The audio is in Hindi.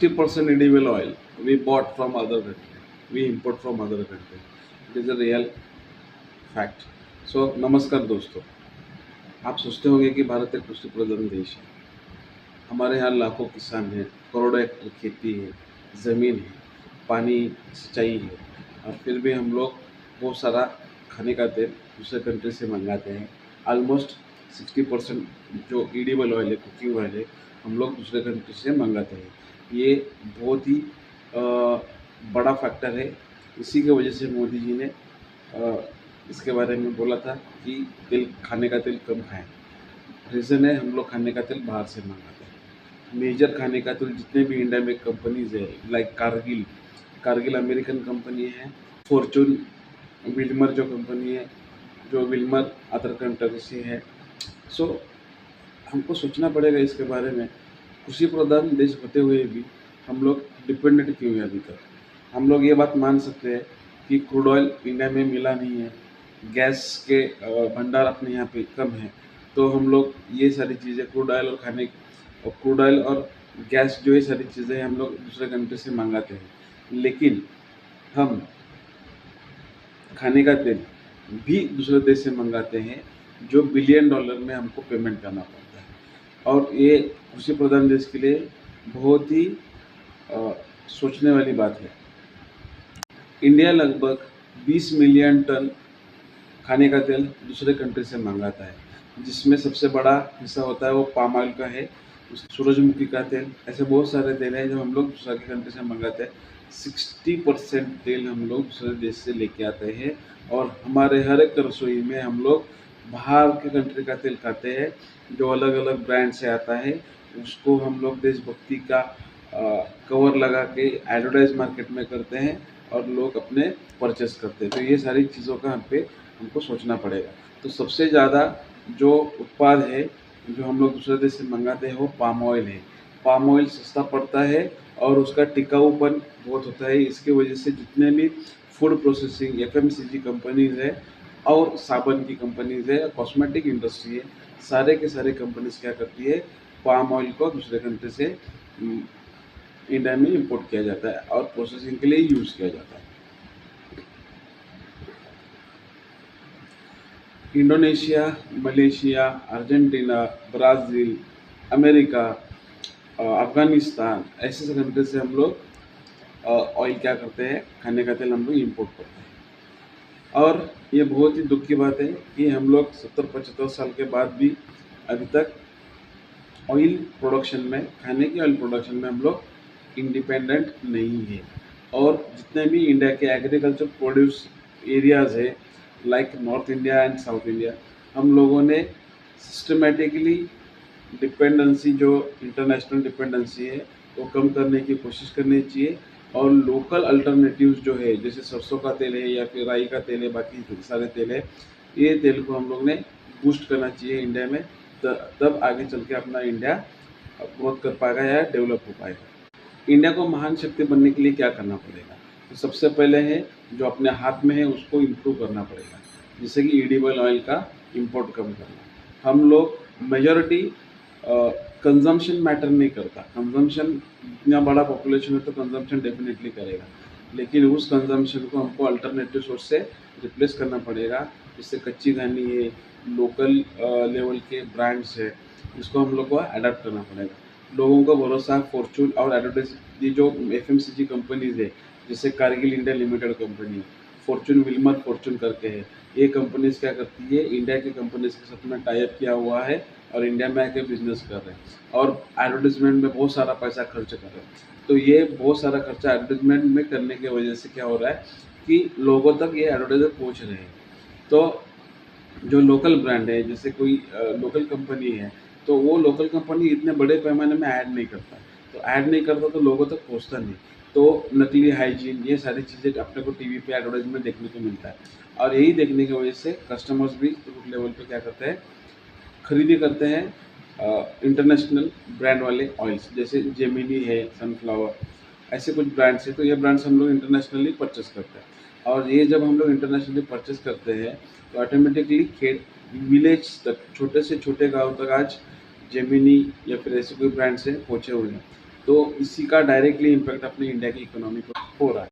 60% edible oil we bought from other country, we import from other country. It is a real fact. So नमस्कार दोस्तों, आप सोचते होंगे कि भारत एक कृषि प्रधान देश है। हमारे यहाँ लाखों किसान हैं, करोड़ों हेक्टेयर खेती है, ज़मीन है, पानी सिंचाई है, और फिर भी हम लोग बहुत सारा खाने का तेल दूसरे कंट्री से मंगाते हैं। ऑलमोस्ट 60% जो एडिबल ऑयल है, कुकिंग ऑयल है, हम लोग दूसरे कंट्री से मंगाते हैं। ये बहुत ही बड़ा फैक्टर है। इसी की वजह से मोदी जी ने इसके बारे में बोला था कि खाने का तेल कम खाएं। रीज़न है, हम लोग खाने का तेल बाहर से मंगाते हैं। मेजर खाने का तेल जितने भी इंडिया में कंपनीज है, लाइक कारगिल अमेरिकन कंपनी है, फॉर्चून विल्मर जो कंपनी है, जो विल्मर अदर कंट्री से है। सो हमको सोचना पड़ेगा इसके बारे में। कृषि प्रधान देश होते हुए भी हम लोग डिपेंडेंट क्यों हैं अभी तक। हम लोग ये बात मान सकते हैं कि क्रूड ऑयल इंडिया में मिला नहीं है, गैस के भंडार अपने यहाँ पे कम है, तो हम लोग ये सारी चीज़ें क्रूड ऑयल और गैस जो ये सारी चीज़ें हम लोग दूसरे कंट्री से मंगाते हैं। लेकिन हम खाने का तेल भी दूसरे देश से मंगाते हैं, जो बिलियन डॉलर में हमको पेमेंट करना पड़ता है। और ये कृषि प्रधान देश के लिए बहुत ही सोचने वाली बात है। इंडिया लगभग 20 मिलियन टन खाने का तेल दूसरे कंट्री से मंगाता है, जिसमें सबसे बड़ा हिस्सा होता है वो पाम ऑयल का है, सूरजमुखी का तेल, ऐसे बहुत सारे तेल हैं जो हम लोग दूसरे कंट्री से मंगाते हैं। 60% तेल हम लोग दूसरे देश से लेके आते हैं, और हमारे हर एक रसोई में हम लोग बाहर के कंट्री का तेल खाते हैं, जो अलग अलग ब्रांड से आता है। उसको हम लोग देशभक्ति का कवर लगा के एडवर्टाइज मार्केट में करते हैं और लोग अपने परचेस करते हैं। तो ये सारी चीज़ों का हमको सोचना पड़ेगा। तो सबसे ज़्यादा जो उत्पाद है जो हम लोग दूसरे देश से मंगाते हैं वो पाम ऑयल है। पाम ऑयल सस्ता पड़ता है और उसका टिकाऊपन बहुत होता है। इसके वजह से जितने भी फूड प्रोसेसिंग एफएमसीजी कंपनीज है और साबुन की कंपनीज है, कॉस्मेटिक इंडस्ट्री है, सारे के सारे कंपनीज क्या करती है, पाम ऑयल को दूसरे कंट्री से इंडिया में इंपोर्ट किया जाता है और प्रोसेसिंग के लिए यूज़ किया जाता है। Indonesia, Malaysia, Argentina, Brazil, America, Afghanistan, ऐसे कंट्री से हम लोग ऑयल क्या करते हैं, खाने का तेल हम लोग इंपोर्ट करते हैं। और ये बहुत ही दुख की बात है कि हम लोग 70-75 साल के बाद भी अभी तक ऑयल प्रोडक्शन में, खाने के ऑयल प्रोडक्शन में हम लोग इंडिपेंडेंट नहीं है। और जितने भी इंडिया के एग्रीकल्चर प्रोड्यूस एरियाज़ है, like north India and south India, हम लोगों ने सिस्टमेटिकली डिपेंडेंसी, जो इंटरनेशनल डिपेंडेंसी है, वो कम करने की कोशिश करनी चाहिए। और लोकल अल्टरनेटिव्स जो है, जैसे सरसों का तेल है या फिर राई का तेल है, बाकी सारे तेल है, ये तेल को हम लोग ने बूस्ट करना चाहिए इंडिया में। तब आगे चल के अपना इंडिया ग्रोथ कर पाएगा या डेवलप हो पाएगा। इंडिया को महान शक्ति बनने के लिए क्या करना पड़ेगा? तो सबसे पहले है, जो अपने हाथ में है उसको इम्प्रूव करना पड़ेगा, जैसे कि एडिबल ऑयल का इम्पोर्ट कम करना। हम लोग मेजॉरिटी कंजम्पशन मैटर नहीं करता। कंजम्पशन, इतना बड़ा पॉपुलेशन है तो कंजम्पशन डेफिनेटली करेगा, लेकिन उस कंजम्पशन को हमको अल्टरनेटिव सोर्स से रिप्लेस करना पड़ेगा। जैसे कच्ची घानी है, लोकल लेवल के ब्रांड्स है, इसको हम लोग को अडाप्ट करना पड़ेगा। लोगों का भरोसा फॉर्चून और एडवर्टाइज, ये जो एफएमसीजी कंपनीज है, जैसे Kargil India limited company, Fortune Wilmer Fortune करके है, ये कंपनीज क्या करती है, इंडिया की कंपनीज के साथ में टाई अप किया हुआ है और इंडिया में आके बिजनेस कर रहे हैं और एडवर्टाइजमेंट में बहुत सारा पैसा खर्च कर रहे हैं। तो ये बहुत सारा खर्चा एडवर्टाइजमेंट में करने की वजह से क्या हो रहा है कि लोगों तक ये एडवर्टाइजर पहुँच रहे हैं। तो जो लोकल ब्रांड है, जैसे कोई लोकल कंपनी है, तो वो लोकल कंपनी इतने बड़े पैमाने में ऐड नहीं करता, तो ऐड नहीं करता तो लोगों तक पहुंचता नहीं। तो नकली हाइजीन, ये सारी चीज़ें अपने को टीवी पे एडवर्टाइजमेंट देखने को मिलता है, और यही देखने की वजह से कस्टमर्स भी रूट लेवल पे क्या करते हैं, खरीदी करते हैं इंटरनेशनल ब्रांड वाले ऑयल्स, जैसे जेमिनी है, सनफ्लावर, ऐसे कुछ ब्रांड्स हैं। तो ये ब्रांड्स हम लोग इंटरनेशनली परचेस करते हैं, और ये जब हम लोग इंटरनेशनली परचेस करते हैं तो ऑटोमेटिकली विलेज तक, छोटे से छोटे गांव तक आज जेमिनी या फिर ऐसे कोई ब्रांड से पहुँचे हुए हैं। तो इसी का डायरेक्टली इम्पैक्ट अपनी इंडिया की इकोनॉमी पर हो रहा है।